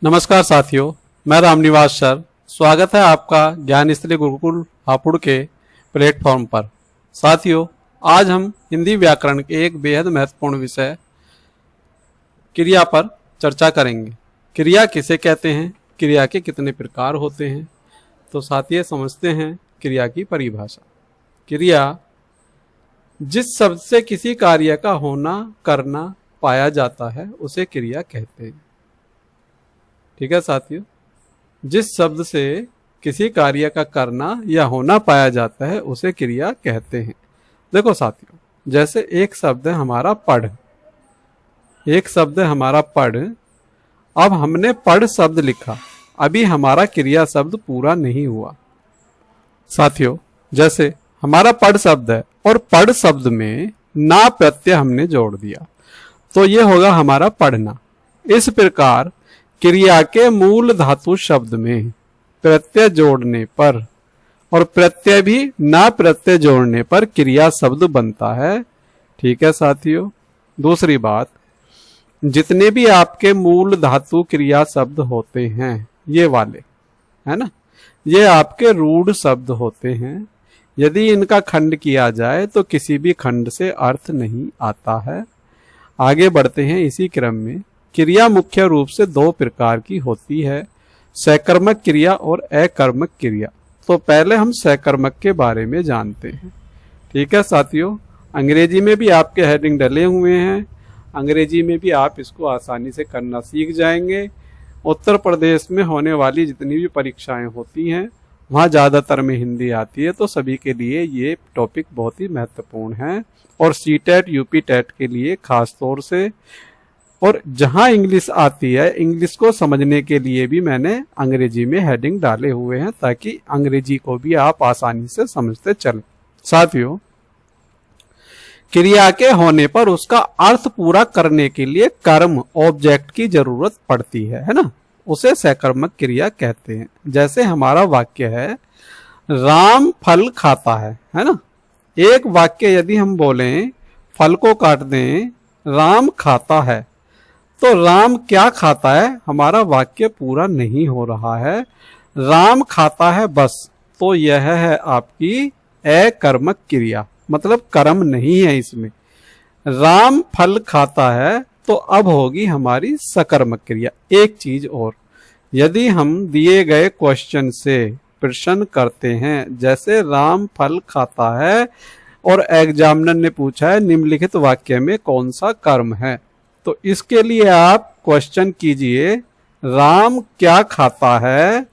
नमस्कार साथियों, मैं रामनिवास सर। स्वागत है आपका ज्ञान स्त्री गुरुकुल हापुड़ के प्लेटफॉर्म पर। साथियों, आज हम हिंदी व्याकरण के एक बेहद महत्वपूर्ण विषय क्रिया पर चर्चा करेंगे। क्रिया किसे कहते हैं, क्रिया के कितने प्रकार होते हैं। तो साथियों, समझते हैं क्रिया की परिभाषा। क्रिया जिस शब्द से किसी कार्य का होना करना पाया जाता है उसे क्रिया कहते हैं। ठीक है साथियों, जिस शब्द से किसी कार्य का करना या होना पाया जाता है उसे क्रिया कहते हैं। देखो साथियों, जैसे एक शब्द है हमारा पढ़, एक शब्द है हमारा पढ़। अब हमने पढ़ शब्द लिखा, अभी हमारा क्रिया शब्द पूरा नहीं हुआ। साथियों, जैसे हमारा पढ़ शब्द है और पढ़ शब्द में ना प्रत्यय हमने जोड़ दिया तो ये होगा हमारा पढ़ना। इस प्रकार क्रिया के मूल धातु शब्द में प्रत्यय जोड़ने पर और प्रत्यय भी ना प्रत्यय जोड़ने पर क्रिया शब्द बनता है। ठीक है साथियों, दूसरी बात, जितने भी आपके मूल धातु क्रिया शब्द होते हैं ये वाले, है ना, ये आपके रूढ़ शब्द होते हैं। यदि इनका खंड किया जाए तो किसी भी खंड से अर्थ नहीं आता है। आगे बढ़ते हैं इसी क्रम में। क्रिया मुख्य रूप से दो प्रकार की होती है, सकर्मक क्रिया और अकर्मक क्रिया। तो पहले हम सकर्मक के बारे में जानते हैं। ठीक है साथियों, अंग्रेजी में भी आपके हेडिंग डले हुए हैं, अंग्रेजी में भी आप इसको आसानी से करना सीख जाएंगे। उत्तर प्रदेश में होने वाली जितनी भी परीक्षाएं होती हैं वहाँ ज़्यादातर में हिंदी आती है, तो सभी के लिए ये टॉपिक बहुत ही महत्वपूर्ण है और सीटेट यूपी टेट के लिए खास तौर से। और जहां इंग्लिश आती है, इंग्लिश को समझने के लिए भी मैंने अंग्रेजी में हेडिंग डाले हुए हैं ताकि अंग्रेजी को भी आप आसानी से समझते चलें। साथियों, क्रिया के होने पर उसका अर्थ पूरा करने के लिए कर्म ऑब्जेक्ट की जरूरत पड़ती है ना, उसे सकर्मक क्रिया कहते हैं। जैसे हमारा वाक्य है राम फल खाता है ना। एक वाक्य यदि हम बोलें, फल को काट दें, राम खाता है, तो राम क्या खाता है, हमारा वाक्य पूरा नहीं हो रहा है। राम खाता है बस, तो यह है आपकी अकर्मक क्रिया, मतलब कर्म नहीं है इसमें। राम फल खाता है तो अब होगी हमारी सकर्मक क्रिया। एक चीज और, यदि हम दिए गए क्वेश्चन से प्रश्न करते हैं, जैसे राम फल खाता है और एग्जामिनर ने पूछा है निम्नलिखित वाक्य में कौन सा कर्म है, तो इसके लिए आप क्वेश्चन कीजिए राम क्या खाता है।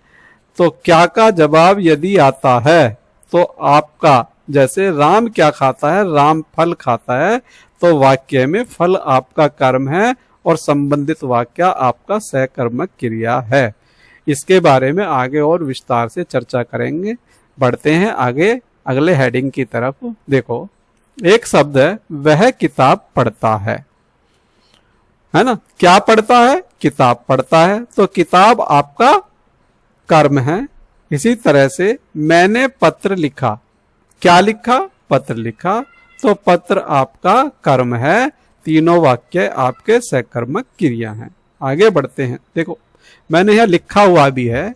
तो क्या का जवाब यदि आता है तो आपका, जैसे राम क्या खाता है, राम फल खाता है, तो वाक्य में फल आपका कर्म है और संबंधित वाक्य आपका सकर्मक क्रिया है। इसके बारे में आगे और विस्तार से चर्चा करेंगे। बढ़ते हैं आगे अगले हेडिंग की तरफ। देखो, एक शब्द है वह किताब पढ़ता है ना। क्या पढ़ता है, किताब पढ़ता है, तो किताब आपका कर्म है। इसी तरह से मैंने पत्र लिखा, क्या लिखा, पत्र लिखा, तो पत्र आपका कर्म है। तीनों वाक्य आपके सकर्मक क्रिया हैं। आगे बढ़ते हैं। देखो, मैंने यह लिखा हुआ भी है,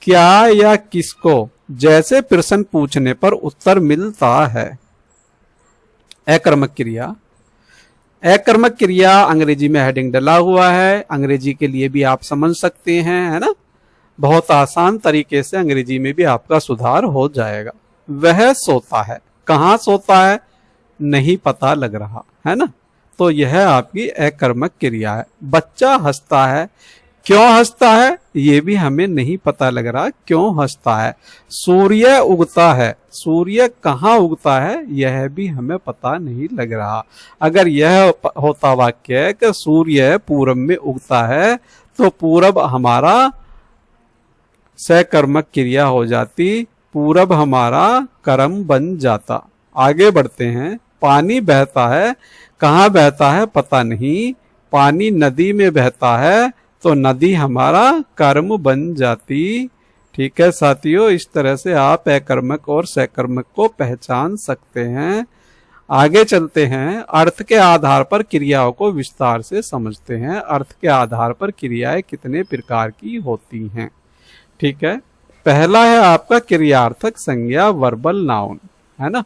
क्या या किसको जैसे प्रश्न पूछने पर उत्तर मिलता है, अकर्मक क्रिया। अकर्मक क्रिया अंग्रेजी में हेडिंग डला हुआ है, अंग्रेजी के लिए भी आप समझ सकते हैं, है ना। बहुत आसान तरीके से अंग्रेजी में भी आपका सुधार हो जाएगा। वह सोता है, कहाँ सोता है नहीं पता लग रहा है ना, तो यह आपकी अकर्मक क्रिया है। बच्चा हंसता है, क्यों हंसता है ये भी हमें नहीं पता लग रहा क्यों हंसता है। सूर्य उगता है, सूर्य कहाँ उगता है यह भी हमें पता नहीं लग रहा। अगर यह होता वाक्य कि सूर्य पूरब में उगता है तो पूरब हमारा सकर्मक क्रिया हो जाती, पूरब हमारा कर्म बन जाता। आगे बढ़ते हैं। पानी बहता है, कहाँ बहता है पता नहीं, पानी नदी में बहता है तो नदी हमारा कर्म बन जाती। ठीक है साथियों, इस तरह से आप अकर्मक और सकर्मक को पहचान सकते हैं। आगे चलते हैं, अर्थ के आधार पर क्रियाओं को विस्तार से समझते हैं। अर्थ के आधार पर क्रियाएं कितने प्रकार की होती हैं। ठीक है, पहला है आपका क्रियार्थक संज्ञा, वर्बल नाउन, है ना।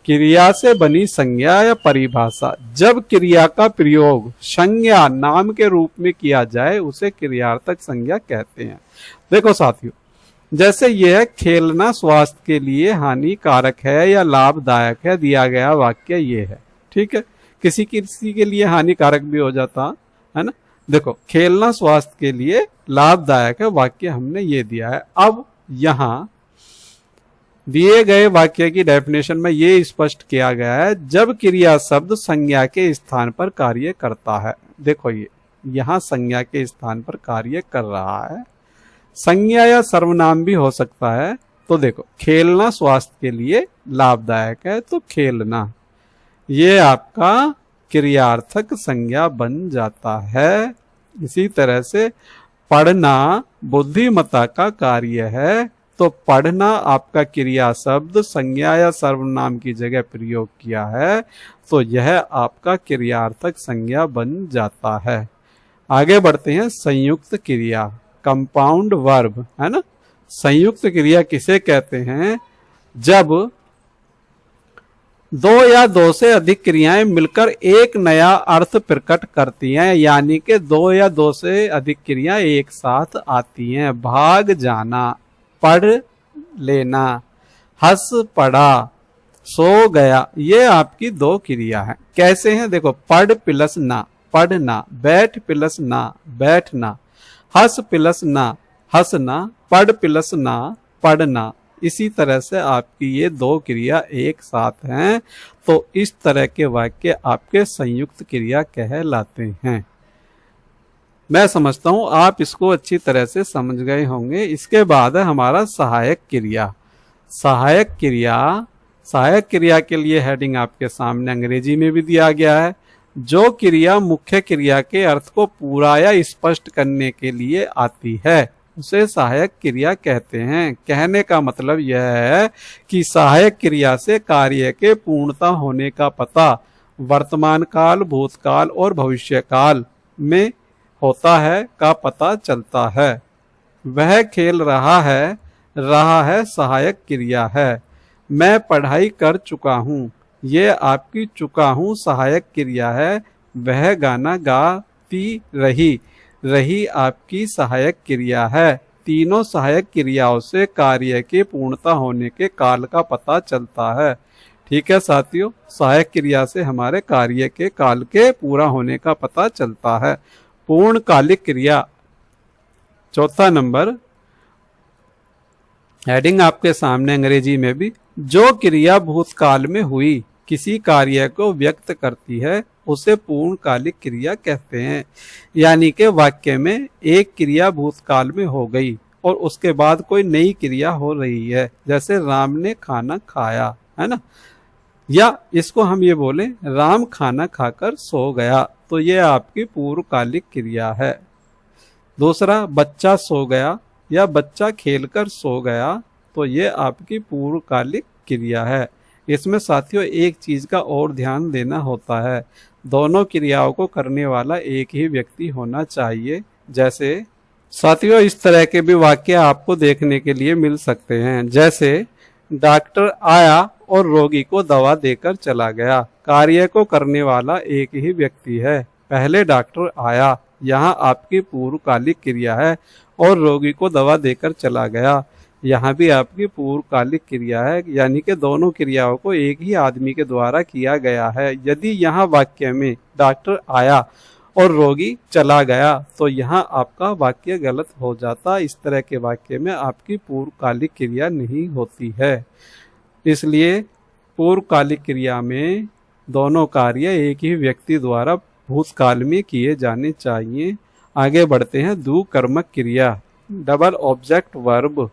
क्रिया से बनी संज्ञा या परिभाषा, जब क्रिया का प्रयोग संज्ञा नाम के रूप में किया जाए उसे क्रियार्थक संज्ञा कहते हैं। देखो साथियों, जैसे यह है, खेलना स्वास्थ्य के लिए हानिकारक है या लाभदायक है, दिया गया वाक्य ये है। ठीक है, किसी किसी के लिए हानिकारक भी हो जाता है ना। देखो, खेलना स्वास्थ्य के लिए लाभदायक है, वाक्य हमने ये दिया है। अब यहां दिए गए वाक्य की डेफिनेशन में ये स्पष्ट किया गया है, जब क्रिया शब्द संज्ञा के स्थान पर कार्य करता है। देखो, ये यहां संज्ञा के स्थान पर कार्य कर रहा है, संज्ञा या सर्वनाम भी हो सकता है। तो देखो, खेलना स्वास्थ्य के लिए लाभदायक है, तो खेलना ये आपका क्रियार्थक संज्ञा बन जाता है। इसी तरह से पढ़ना बुद्धिमत्ता का कार्य है, तो पढ़ना आपका क्रिया शब्द संज्ञा या सर्वनाम की जगह प्रयोग किया है, तो यह आपका क्रियार्थक संज्ञा बन जाता है। आगे बढ़ते हैं, संयुक्त क्रिया, कंपाउंड वर्ब, है ना। संयुक्त क्रिया किसे कहते हैं? जब दो या दो से अधिक क्रियाएं मिलकर एक नया अर्थ प्रकट करती हैं, यानी कि दो या दो से अधिक क्रियाएं एक साथ आती हैं। भाग जाना, पढ़ लेना, हंस पड़ा, सो गया, ये आपकी दो क्रिया है। कैसे हैं? देखो, पढ़ प्लस ना, पढ़ना, बैठ प्लस ना, बैठना, हंस प्लस ना, हंसना, पढ़ प्लस ना, पढ़ना। इसी तरह से आपकी ये दो क्रिया एक साथ हैं, तो इस तरह के वाक्य आपके संयुक्त क्रिया कहलाते हैं। मैं समझता हूं आप इसको अच्छी तरह से समझ गए होंगे। इसके बाद है हमारा सहायक क्रिया। सहायक क्रिया, सहायक क्रिया के लिए हेडिंग आपके सामने अंग्रेजी में भी दिया गया है। जो क्रिया मुख्य क्रिया के अर्थ को पूरा या स्पष्ट करने के लिए आती है उसे सहायक क्रिया कहते हैं। कहने का मतलब यह है कि सहायक क्रिया से कार्य के पूर्णता होने का पता वर्तमान काल, भूतकाल और भविष्य काल में होता है का पता चलता है। वह खेल रहा है सहायक क्रिया है। मैं पढ़ाई कर चुका हूँ, ये आपकी चुका हूँ सहायक क्रिया है। वह गाना गाती रही आपकी सहायक क्रिया है। तीनों सहायक क्रियाओं से कार्य के पूर्णता होने के काल का पता चलता है। ठीक है साथियों, सहायक क्रिया से हमारे कार्य के काल के पूरा होने का पता चलता है। पूर्णकालिक क्रिया, चौथा नंबर, हेडिंग आपके सामने अंग्रेजी में भी। जो क्रिया भूतकाल में हुई किसी कार्य को व्यक्त करती है उसे पूर्णकालिक क्रिया कहते हैं। यानी कि वाक्य में एक क्रिया भूतकाल में हो गई और उसके बाद कोई नई क्रिया हो रही है, जैसे राम ने खाना खाया, है ना। या इसको हम ये बोले, राम खाना खाकर सो गया, तो ये आपकी पूर्वकालिक क्रिया है। दूसरा, बच्चा सो गया या बच्चा खेलकर सो गया, तो ये आपकी पूर्वकालिक क्रिया है। इसमें साथियों एक चीज का और ध्यान देना होता है, दोनों क्रियाओं को करने वाला एक ही व्यक्ति होना चाहिए। जैसे साथियों इस तरह के भी वाक्य आपको देखने के लिए मिल सकते हैं, जैसे डॉक्टर आया और रोगी को दवा देकर चला गया। कार्य को करने वाला एक ही व्यक्ति है। पहले डॉक्टर आया, यहाँ आपकी पूर्वकालिक क्रिया है, और रोगी को दवा देकर चला गया, यहाँ भी आपकी पूर्वकालिक क्रिया है। यानी कि दोनों क्रियाओं को एक ही आदमी के द्वारा किया गया है। यदि यहाँ वाक्य में डॉक्टर आया और रोगी चला गया तो यहाँ आपका वाक्य गलत हो जाता। इस तरह के वाक्य में आपकी पूर्वकालिक क्रिया नहीं होती है। इसलिए पूर्वकालिक क्रिया में दोनों कार्य एक ही व्यक्ति द्वारा भूतकाल में किए जाने चाहिए। आगे बढ़ते हैं, द्विकर्मक क्रिया, डबल ऑब्जेक्ट वर्ब,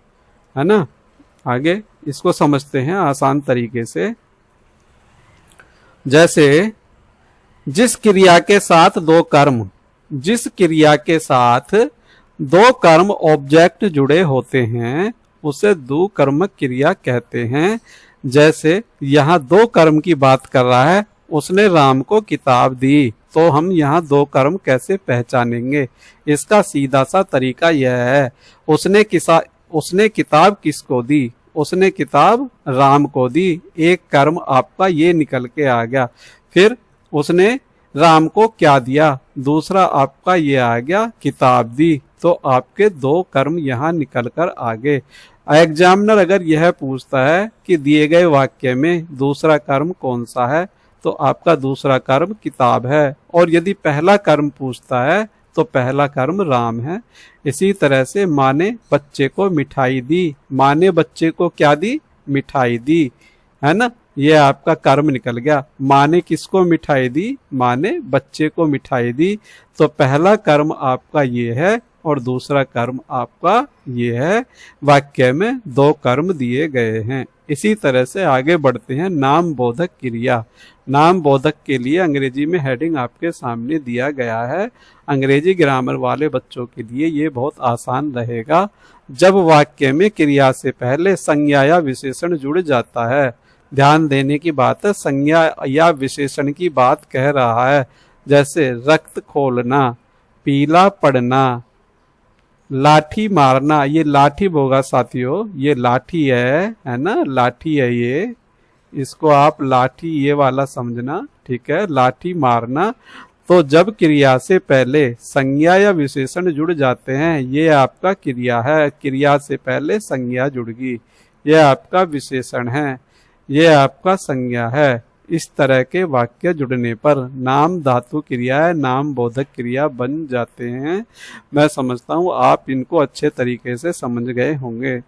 है ना। आगे इसको समझते हैं आसान तरीके से। जैसे जिस क्रिया के साथ दो कर्म, जिस क्रिया के साथ दो कर्म ऑब्जेक्ट जुड़े होते हैं उसे द्विकर्मक क्रिया कहते हैं। जैसे यहाँ दो कर्म की बात कर रहा है, उसने राम को किताब दी, तो हम यहाँ दो कर्म कैसे पहचानेंगे? इसका सीधा सा तरीका यह है, उसने किताब किसको दी? उसने किताब राम को दी। एक कर्म आपका ये निकल के आ गया। फिर उसने राम को क्या दिया? दूसरा आपका ये आ गया, किताब दी। तो आपके दो कर्म यहाँ निकल कर आ गए। एग्जामिनर अगर यह पूछता है कि दिए गए वाक्य में दूसरा कर्म कौन सा है, तो आपका दूसरा कर्म किताब है। और यदि पहला कर्म पूछता है तो पहला कर्म राम है। इसी तरह से माँ ने बच्चे को मिठाई दी। माँ ने बच्चे को क्या दी? मिठाई दी, है ना। ये आपका कर्म निकल गया। माँ ने किसको मिठाई दी? माँ ने बच्चे को मिठाई दी। तो पहला कर्म आपका ये है और दूसरा कर्म आपका ये है। वाक्य में दो कर्म दिए गए हैं। इसी तरह से आगे बढ़ते हैं। नाम बोधक क्रिया। नाम बोधक के लिए अंग्रेजी में हेडिंग आपके सामने दिया गया है। अंग्रेजी ग्रामर वाले बच्चों के लिए ये बहुत आसान रहेगा। जब वाक्य में क्रिया से पहले संज्ञा या विशेषण जुड़ जाता है, ध्यान देने की बात है, संज्ञा या विशेषण की बात कह रहा है। जैसे रक्त खोलना, पीला पड़ना, लाठी मारना। ये लाठी होगा साथियों, ये लाठी है ना, लाठी है ये। इसको आप लाठी ये वाला समझना, ठीक है। लाठी मारना। तो जब क्रिया से पहले संज्ञा या विशेषण जुड़ जाते हैं, ये आपका क्रिया है। क्रिया से पहले संज्ञा जुड़ गई, ये आपका विशेषण है, ये आपका संज्ञा है। इस तरह के वाक्य जुड़ने पर नाम धातु क्रिया है, नाम बोधक क्रिया बन जाते हैं। मैं समझता हूँ आप इनको अच्छे तरीके से समझ गए होंगे।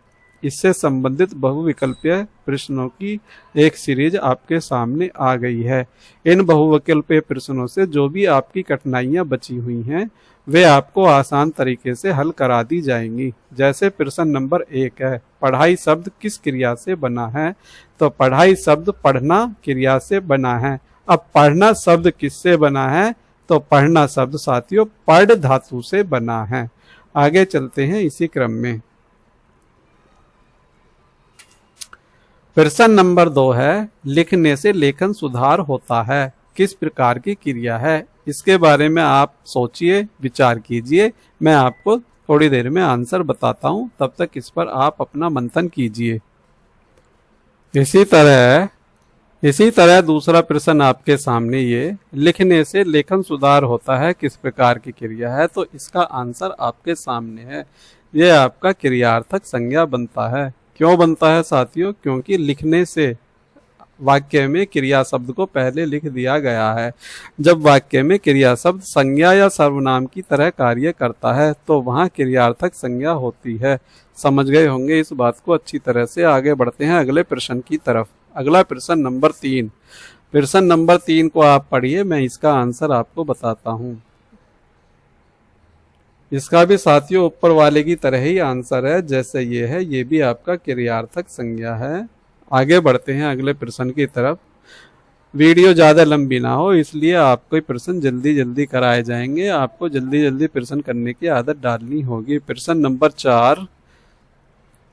इससे संबंधित बहुविकल्पीय प्रश्नों की एक सीरीज आपके सामने आ गई है। इन बहुविकल्पीय प्रश्नों से जो भी आपकी कठिनाइयां बची हुई हैं, वे आपको आसान तरीके से हल करा दी जाएंगी। जैसे प्रश्न नंबर 1 है, पढ़ाई शब्द किस क्रिया से बना है? तो पढ़ाई शब्द पढ़ना क्रिया से बना है। अब पढ़ना शब्द किससे बना है? तो पढ़ना शब्द साथियों पढ़ धातु से बना है। आगे चलते हैं इसी क्रम में। प्रश्न नंबर 2 है, लिखने से लेखन सुधार होता है, किस प्रकार की क्रिया है? इसके बारे में आप सोचिए, विचार कीजिए। मैं आपको थोड़ी देर में आंसर बताता हूं, तब तक इस पर आप अपना मंथन कीजिए। इसी तरह दूसरा प्रश्न आपके सामने, ये लिखने से लेखन सुधार होता है, किस प्रकार की क्रिया है? तो इसका आंसर आपके सामने है। ये आपका क्रियार्थक संज्ञा बनता है। क्यों बनता है साथियों? क्योंकि लिखने से वाक्य में क्रिया शब्द को पहले लिख दिया गया है। जब वाक्य में क्रिया शब्द संज्ञा या सर्वनाम की तरह कार्य करता है, तो वहाँ क्रियार्थक संज्ञा होती है। समझ गए होंगे इस बात को अच्छी तरह से। आगे बढ़ते हैं अगले प्रश्न की तरफ। अगला प्रश्न नंबर 3। प्रश्न नंबर 3 को आप पढ़िए, मैं इसका आंसर आपको बताता हूँ। इसका भी साथियों ऊपर वाले की तरह ही आंसर है, जैसे ये है, ये भी आपका क्रियार्थक संज्ञा है। आगे बढ़ते हैं अगले प्रश्न की तरफ। वीडियो ज़्यादा लंबी ना हो, इसलिए आपको प्रश्न जल्दी जल्दी कराए जाएंगे। आपको जल्दी जल्दी प्रश्न करने की आदत डालनी होगी। प्रश्न नंबर 4,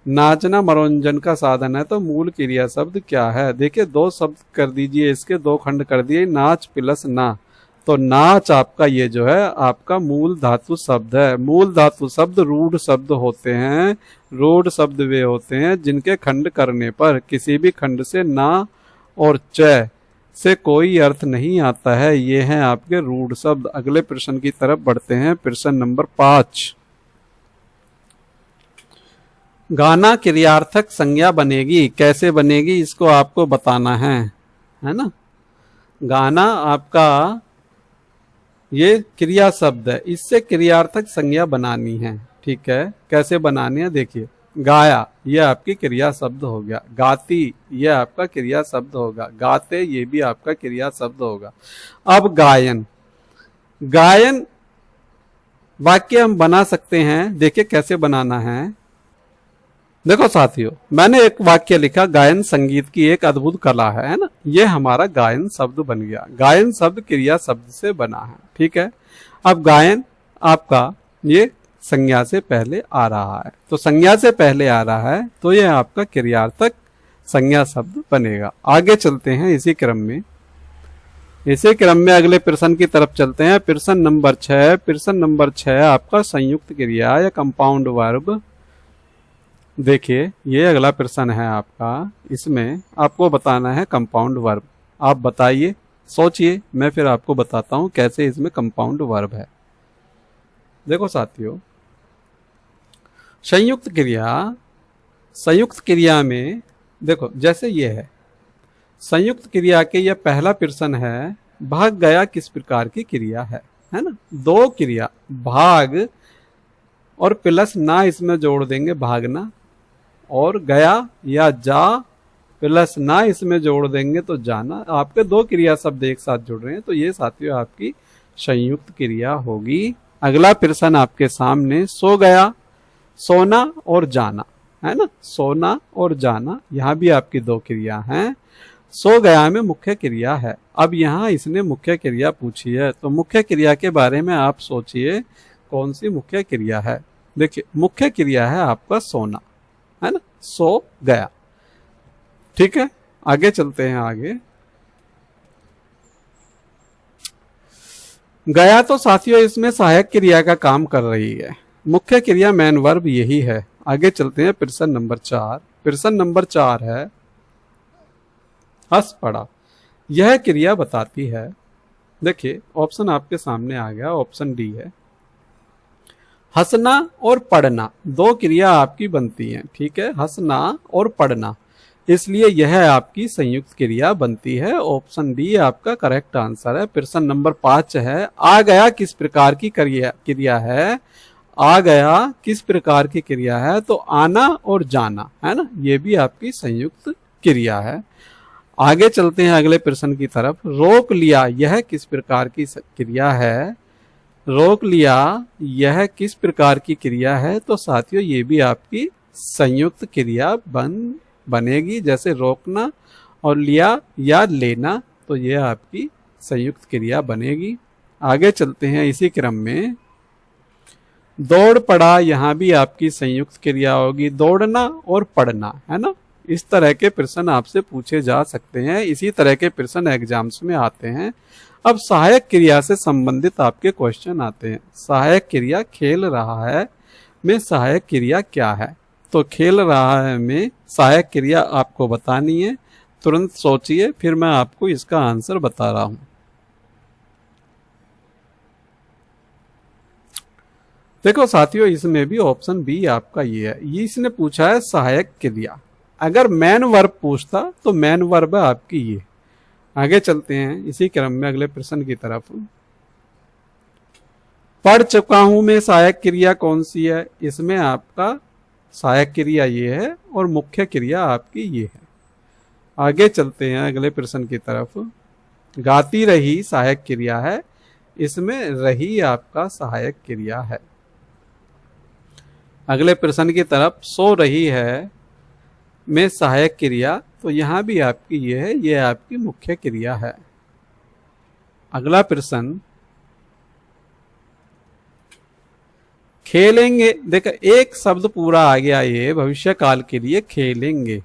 नाचना मनोरंजन का साधन है, तो मूल क्रिया शब्द क्या है? देखिए 2 शब्द कर दीजिए, इसके 2 खंड कर दिए, नाच प्लस ना। तो नाच आपका ये जो है आपका मूल धातु शब्द है। मूल धातु शब्द रूढ़ शब्द होते हैं। रूढ़ शब्द वे होते हैं जिनके खंड करने पर किसी भी खंड से ना और च से कोई अर्थ नहीं आता है। ये हैं आपके रूढ़ शब्द। अगले प्रश्न की तरफ बढ़ते हैं। प्रश्न नंबर 5, गाना क्रियार्थक संज्ञा बनेगी, कैसे बनेगी इसको आपको बताना है ना। गाना आपका ये क्रिया शब्द है, इससे क्रियार्थक संज्ञा बनानी है, ठीक है। कैसे बनानी है देखिए, गाया ये आपकी क्रिया शब्द हो गया, गाती ये आपका क्रिया शब्द होगा, गाते ये भी आपका क्रिया शब्द होगा। अब गायन, गायन वाक्य हम बना सकते हैं। देखिए कैसे बनाना है। देखो साथियों, मैंने एक वाक्य लिखा, गायन संगीत की एक अद्भुत कला है ना। ये हमारा गायन शब्द बन गया। गायन शब्द क्रिया शब्द से बना है, ठीक है। अब गायन आपका ये संज्ञा से पहले आ रहा है, तो संज्ञा से पहले आ रहा है तो ये आपका क्रियार्थक संज्ञा शब्द बनेगा। आगे चलते हैं इसी क्रम में अगले प्रश्न की तरफ चलते हैं। प्रश्न नंबर 6 आपका संयुक्त क्रिया या कंपाउंड वर्ब। देखिए ये अगला प्रश्न है आपका, इसमें आपको बताना है कंपाउंड वर्ब। आप बताइए, सोचिए, मैं फिर आपको बताता हूं कैसे इसमें कंपाउंड वर्ब है। देखो साथियों, संयुक्त क्रिया में देखो जैसे ये है, संयुक्त क्रिया के ये पहला प्रश्न है, भाग गया किस प्रकार की क्रिया है ना। दो क्रिया भाग और प्लस ना इसमें जोड़ देंगे भागना, और गया या जा प्लस ना इसमें जोड़ देंगे तो जाना। आपके दो क्रिया शब्द एक साथ जुड़ रहे हैं तो ये साथियों आपकी संयुक्त क्रिया होगी। अगला प्रश्न आपके सामने, सो गया, सोना और जाना है ना, सोना और जाना, यहाँ भी आपकी दो क्रिया हैं। सो गया में मुख्य क्रिया है। अब यहाँ इसने मुख्य क्रिया पूछी है तो मुख्य क्रिया के बारे में आप सोचिए कौन सी मुख्य क्रिया है। देखिए मुख्य क्रिया है आपका सोना, है ना, सो गया। ठीक है, आगे चलते हैं। आगे गया तो साथियों इसमें सहायक क्रिया का काम कर रही है, मुख्य क्रिया मेन वर्ब यही है। आगे चलते हैं प्रश्न नंबर 4। प्रश्न नंबर 4 है, हंस पड़ा, यह क्रिया बताती है। देखिए ऑप्शन आपके सामने आ गया, ऑप्शन डी है। हंसना और पढ़ना दो क्रिया आपकी बनती हैं, ठीक है, हंसना और पढ़ना, इसलिए यह आपकी संयुक्त क्रिया बनती है। ऑप्शन डी आपका करेक्ट आंसर है। प्रश्न नंबर 5 है, आ गया किस प्रकार की क्रिया है। आ गया किस प्रकार की क्रिया है, तो आना और जाना, है ना, ये भी आपकी संयुक्त क्रिया है। आगे चलते हैं अगले प्रश्न की तरफ। रोक लिया, यह किस प्रकार की क्रिया है। रोक लिया यह किस प्रकार की क्रिया है, तो साथियों ये भी आपकी संयुक्त क्रिया बनेगी। जैसे रोकना और लिया या लेना, तो ये आपकी संयुक्त क्रिया बनेगी। आगे चलते हैं इसी क्रम में, दौड़ पड़ा, यहां भी आपकी संयुक्त क्रिया होगी, दौड़ना और पढ़ना, है ना। इस तरह के प्रश्न आपसे पूछे जा सकते हैं, इसी तरह के प्रश्न एग्जाम्स में आते हैं। अब सहायक क्रिया से संबंधित आपके क्वेश्चन आते हैं। सहायक क्रिया खेल रहा है में सहायक क्रिया क्या है, तो खेल रहा है में सहायक क्रिया आपको बतानी है। तुरंत सोचिए, फिर मैं आपको इसका आंसर बता रहा हूं। देखो साथियों, इसमें भी ऑप्शन बी आपका ये है। ये इसने पूछा है सहायक क्रिया, अगर मेन वर्ब पूछता तो मेन वर्ब है आपकी ये। आगे चलते हैं इसी क्रम में अगले प्रश्न की तरफ। पढ़ चुका हूं में सहायक क्रिया कौन सी है, इसमें आपका सहायक क्रिया ये है और मुख्य क्रिया आपकी ये है। आगे चलते हैं अगले प्रश्न की तरफ। गाती रही सहायक क्रिया है, इसमें रही आपका सहायक क्रिया है। अगले प्रश्न की तरफ, सो रही है में सहायक क्रिया, तो यहां भी आपकी ये है, ये आपकी मुख्य क्रिया है। अगला प्रश्न, खेलेंगे, देखो एक शब्द पूरा आ गया, ये भविष्य काल के लिए खेलेंगे,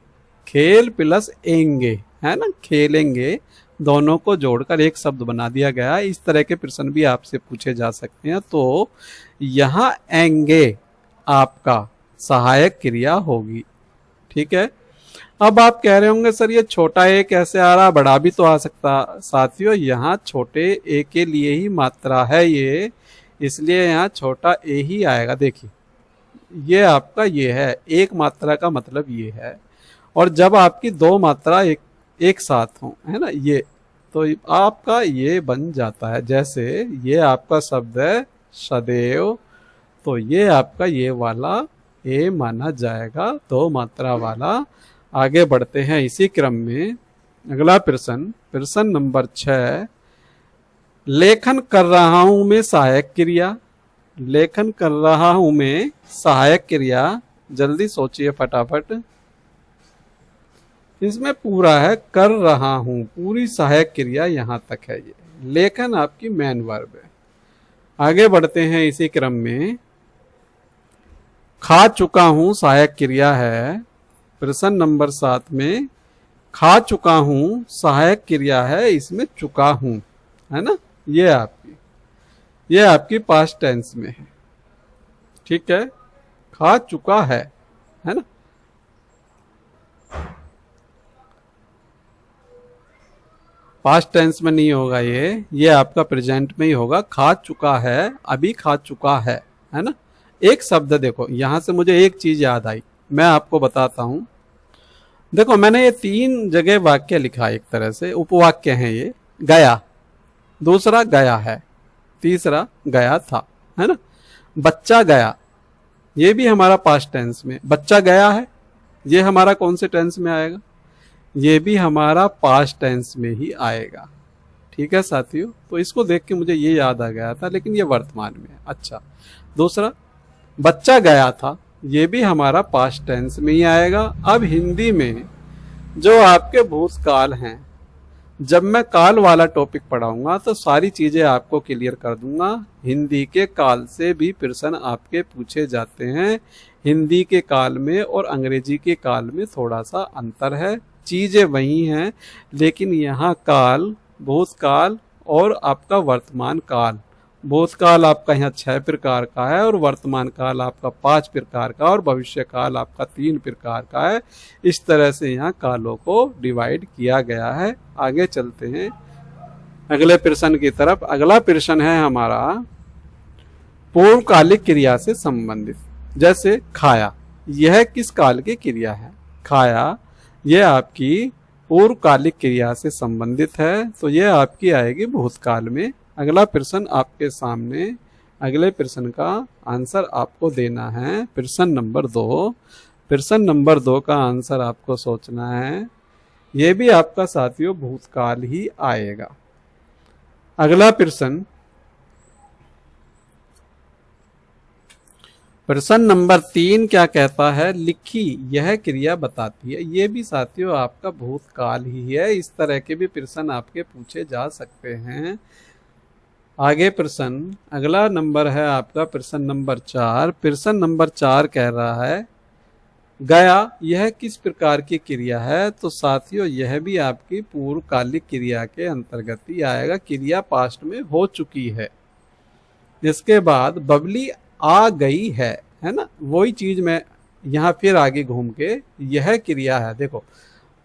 खेल प्लस एंगे, है ना, खेलेंगे दोनों को जोड़कर एक शब्द बना दिया गया। इस तरह के प्रश्न भी आपसे पूछे जा सकते हैं। तो यहां एंगे आपका सहायक क्रिया होगी, ठीक है। अब आप कह रहे होंगे सर ये छोटा ए कैसे आ रहा, बड़ा भी तो आ सकता। साथियों यहाँ छोटे ए के लिए ही मात्रा है ये, इसलिए यहाँ छोटा ए ही आएगा। देखिए ये आपका ये है, एक मात्रा का मतलब ये है, और जब आपकी दो मात्रा एक साथ हो, है ना, ये तो आपका ये बन जाता है। जैसे ये आपका शब्द है सदैव, तो ये आपका ये वाला ए माना जाएगा, दो मात्रा वाला। आगे बढ़ते हैं इसी क्रम में अगला प्रश्न नंबर 6, लेखन कर रहा हूं में सहायक क्रिया। लेखन कर रहा हूं में सहायक क्रिया, जल्दी सोचिए फटाफट। इसमें पूरा है कर रहा हूं, पूरी सहायक क्रिया यहां तक है। ये लेखन आपकी मेन वर्ब है। आगे बढ़ते हैं इसी क्रम में, खा चुका हूं सहायक क्रिया है, प्रश्न नंबर 7 में खा चुका हूं सहायक क्रिया है, इसमें चुका हूं, है ना, ये आपकी पास्ट टेंस में है। ठीक है, खा चुका है ना। पास्ट टेंस में नहीं होगा, ये आपका प्रेजेंट में ही होगा। खा चुका है, अभी खा चुका है ना। एक शब्द देखो, यहां से मुझे एक चीज याद आई, मैं आपको बताता हूं। देखो मैंने ये 3 जगह वाक्य लिखा, एक तरह से उपवाक्य हैं ये। गया, दूसरा गया है, तीसरा गया था, है ना। बच्चा गया, ये भी हमारा पास्ट टेंस में। बच्चा गया है, ये हमारा कौन से टेंस में आएगा? ये भी हमारा पास्ट टेंस में ही आएगा। ठीक है साथियों, तो इसको देख के मुझे ये याद आ गया था, लेकिन ये वर्तमान में है। अच्छा, दूसरा बच्चा गया था, ये भी हमारा पास्ट टेंस में ही आएगा। अब हिंदी में जो आपके भूतकाल हैं, जब मैं काल वाला टॉपिक पढ़ाऊंगा तो सारी चीजें आपको क्लियर कर दूंगा। हिंदी के काल से भी प्रश्न आपके पूछे जाते हैं। हिंदी के काल में और अंग्रेजी के काल में थोड़ा सा अंतर है, चीजें वही हैं, लेकिन यहाँ काल, भूतकाल और आपका वर्तमान काल। भूतकाल आपका यहाँ 6 प्रकार का है और वर्तमान काल आपका 5 प्रकार का और भविष्य काल आपका 3 प्रकार का है। इस तरह से यहाँ कालों को डिवाइड किया गया है। आगे चलते हैं अगले प्रश्न की तरफ। अगला प्रश्न है हमारा पूर्वकालिक क्रिया से संबंधित। जैसे खाया, यह किस काल की क्रिया है? खाया, यह आपकी पूर्वकालिक क्रिया से संबंधित है, तो यह आपकी आएगी भूतकाल में। अगला प्रश्न आपके सामने, अगले प्रश्न का आंसर आपको देना है। प्रश्न नंबर 2, प्रश्न नंबर 2 का आंसर आपको सोचना है। यह भी आपका साथियों भूतकाल ही आएगा। अगला प्रश्न, प्रश्न नंबर 3 क्या कहता है? लिखी यह क्रिया बताती है। ये भी साथियों आपका भूतकाल ही है। इस तरह के भी प्रश्न आपके पूछे जा सकते हैं। आगे प्रश्न, अगला नंबर है आपका प्रश्न नंबर 4। प्रश्न नंबर 4 कह रहा है गया यह किस प्रकार की क्रिया है? तो साथियों यह भी आपकी पूर्वकालिक क्रिया के अंतर्गत ही आएगा। क्रिया पास्ट में हो चुकी है। इसके बाद बबली आ गई है ना, वही चीज मैं यहाँ फिर आगे घूम के, यह क्रिया है। देखो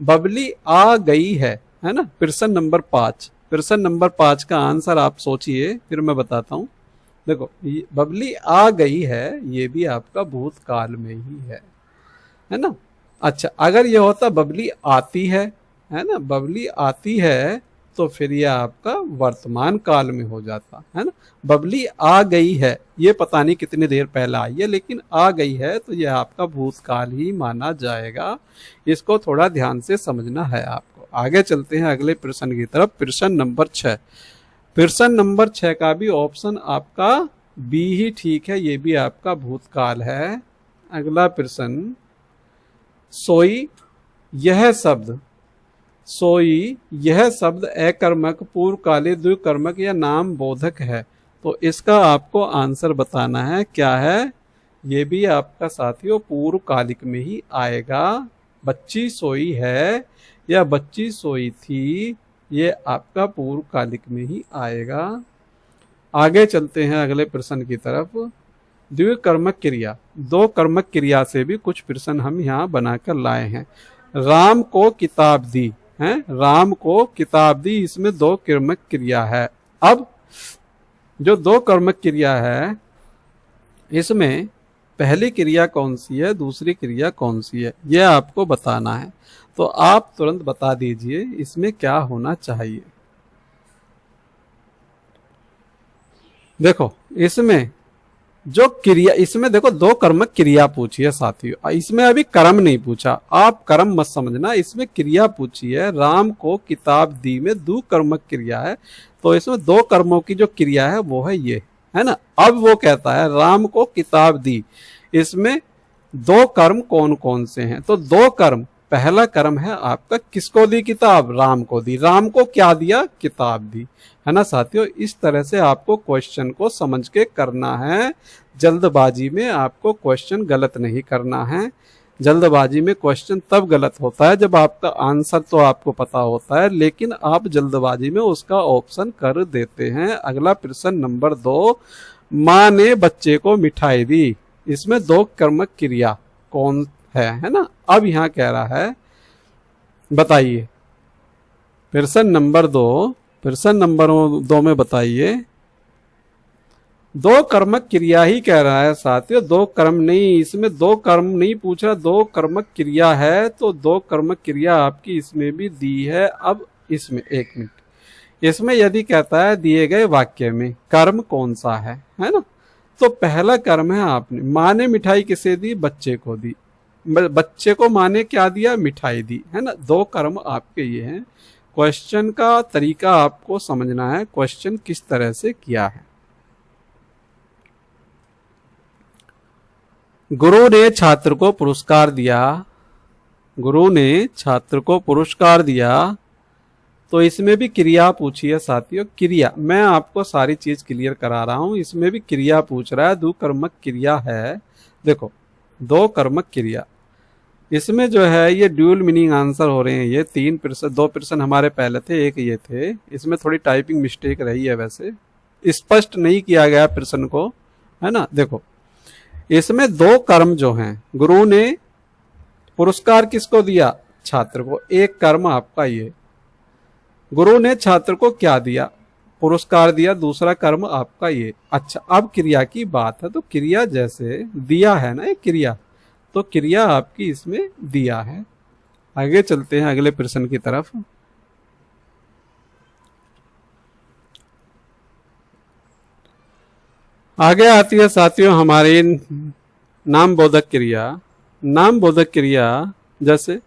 बबली आ गई है ना। प्रश्न नंबर 5, प्रश्न नंबर 5 का आंसर आप सोचिए, फिर मैं बताता हूँ। देखो बबली आ गई है, ये भी आपका भूतकाल में ही है ना। अच्छा, अगर ये होता बबली आती है ना, बबली आती है, तो फिर यह आपका वर्तमान काल में हो जाता है ना। बबली आ गई है, ये पता नहीं कितनी देर पहले आई है, लेकिन आ गई है तो यह आपका भूतकाल ही माना जाएगा। इसको थोड़ा ध्यान से समझना है आपको। आगे चलते हैं अगले प्रश्न की तरफ। प्रश्न नंबर 6, प्रश्न नंबर 6 का भी ऑप्शन आपका बी ही ठीक है, ये भी आपका भूतकाल है। अगला प्रश्न, सोई यह शब्द, सोई यह शब्द अकर्मक, पूर्वकालिक, द्विकर्मक या नाम बोधक है? तो इसका आपको आंसर बताना है क्या है। ये भी आपका साथियों पूर्वकालिक में ही आएगा। बच्ची सोई है या बच्ची सोई थी, ये आपका पूर्वकालिक में ही आएगा। आगे चलते हैं अगले प्रश्न की तरफ। द्विकर्मक क्रिया, 2 कर्मक क्रिया से भी कुछ प्रश्न हम यहाँ बनाकर लाए हैं। राम को किताब दी है, राम को किताब दी, इसमें 2 कर्मक क्रिया है। अब जो 2 कर्मक क्रिया है, इसमें पहली क्रिया कौन सी है, दूसरी क्रिया कौन सी है, यह आपको बताना है। तो आप तुरंत बता दीजिए इसमें क्या होना चाहिए। देखो इसमें जो क्रिया, इसमें देखो 2 कर्मक क्रिया पूछी है साथियों, इसमें अभी कर्म नहीं पूछा। आप कर्म मत समझना, इसमें क्रिया पूछी है। राम को किताब दी में 2 कर्मक क्रिया है, तो इसमें 2 कर्मों की जो क्रिया है वो है ये, है ना। अब वो कहता है राम को किताब दी, इसमें 2 कर्म कौन कौन से हैं? तो 2 कर्म, पहला कर्म है आपका किसको दी किताब? राम को दी। राम को क्या दिया? किताब दी, है ना साथियों। इस तरह से आपको क्वेश्चन को समझ के करना है, जल्दबाजी में आपको क्वेश्चन गलत नहीं करना है। जल्दबाजी में क्वेश्चन तब गलत होता है जब आपका आंसर तो आपको पता होता है लेकिन आप जल्दबाजी में उसका ऑप्शन कर देते हैं। अगला प्रश्न नंबर 2, माँ ने बच्चे को मिठाई दी, इसमें 2 कर्मक क्रिया कौन है ना। अब यहाँ कह रहा है बताइए प्रश्न नंबर 2 में बताइए 2 कर्मक क्रिया ही कह रहा है साथियों, 2 कर्म नहीं, इसमें 2 कर्म नहीं पूछ रहा, 2 कर्मक क्रिया है तो 2 कर्मक क्रिया आपकी इसमें भी दी है। अब इसमें 1 मिनट, इसमें यदि कहता है दिए गए वाक्य में कर्म कौन सा है ना, तो पहला कर्म है आपने, माँ ने मिठाई किसे दी, बच्चे को दी, बच्चे को माँ ने क्या दिया, मिठाई दी, है ना। 2 कर्म आपके ये हैं। क्वेश्चन का तरीका आपको समझना है, क्वेश्चन किस तरह से किया है। गुरु ने छात्र को पुरस्कार दिया, गुरु ने छात्र को पुरस्कार दिया, तो इसमें भी क्रिया पूछी है साथियों। क्रिया मैं आपको सारी चीज क्लियर करा रहा हूं, इसमें भी क्रिया पूछ रहा है, 2 कर्मक क्रिया है। देखो 2 कर्मक क्रिया, इसमें जो है ये ड्यूल मीनिंग आंसर हो रहे हैं। ये 2 प्रश्न हमारे पहले थे, एक ये थे, इसमें थोड़ी टाइपिंग मिस्टेक रही है, वैसे स्पष्ट नहीं किया गया प्रश्न को, है ना। देखो इसमें 2 कर्म जो हैं, गुरु ने पुरस्कार किसको दिया, छात्र को, एक कर्म आपका ये, गुरु ने छात्र को क्या दिया, पुरस्कार दिया, दूसरा कर्म आपका ये। अच्छा अब क्रिया की बात है, तो क्रिया जैसे दिया है ना एक क्रिया, तो क्रिया आपकी इसमें दिया है। आगे चलते हैं अगले प्रश्न की तरफ। आगे आती है साथियों हमारी नाम बोधक क्रिया। नाम बोधक क्रिया जैसे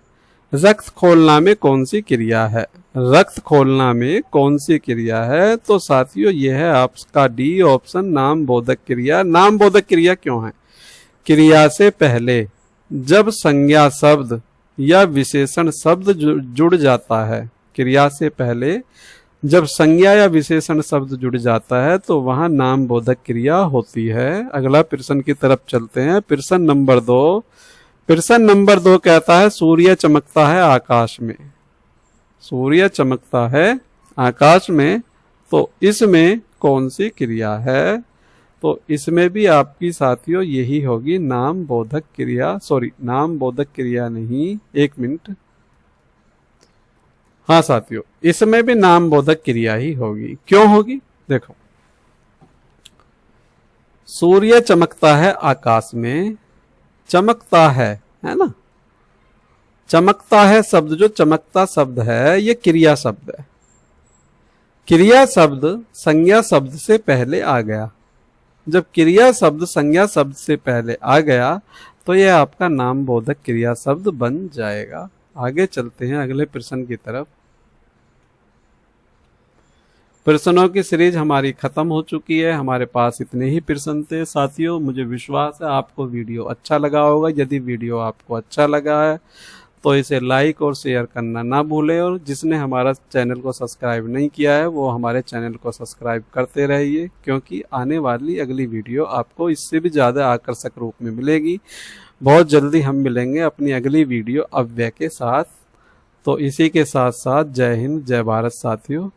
रक्त खोलना में कौन सी क्रिया है, रक्त खोलना में कौन सी क्रिया है, तो साथियों यह है आपका डी ऑप्शन, नाम बोधक क्रिया। नाम बोधक क्रिया क्यों है, क्रिया से पहले जब संज्ञा शब्द या विशेषण शब्द जुड़ जाता है, क्रिया से पहले जब संज्ञा या विशेषण शब्द जुड़ जाता है तो वहां नाम बोधक क्रिया होती है। अगला प्रश्न की तरफ चलते हैं। प्रश्न नंबर 2, प्रश्न नंबर 2 कहता है सूर्य चमकता है आकाश में, सूर्य चमकता है आकाश में, तो इसमें कौन सी क्रिया है, तो इसमें भी आपकी साथियों यही होगी नाम बोधक क्रिया, सॉरी नाम बोधक क्रिया नहीं, 1 मिनट, हाँ साथियों इसमें भी नाम बोधक क्रिया ही होगी। क्यों होगी, देखो सूर्य चमकता है आकाश में, चमकता है ना, चमकता है शब्द, जो चमकता शब्द है ये क्रिया शब्द है, क्रिया शब्द संज्ञा शब्द से पहले आ गया, जब क्रिया शब्द संज्ञा शब्द से पहले आ गया तो यह आपका नाम बोधक क्रिया शब्द बन जाएगा। आगे चलते हैं अगले प्रश्न की तरफ। प्रश्नों की सीरीज हमारी खत्म हो चुकी है, हमारे पास इतने ही प्रश्न थे साथियों। मुझे विश्वास है आपको वीडियो अच्छा लगा होगा। यदि वीडियो आपको अच्छा लगा है तो इसे लाइक और शेयर करना ना भूलें, और जिसने हमारा चैनल को सब्सक्राइब नहीं किया है वो हमारे चैनल को सब्सक्राइब करते रहिए, क्योंकि आने वाली अगली वीडियो आपको इससे भी ज़्यादा आकर्षक रूप में मिलेगी। बहुत जल्दी हम मिलेंगे अपनी अगली वीडियो अव्यय के साथ। तो इसी के साथ साथ जय हिंद जय भारत साथियों।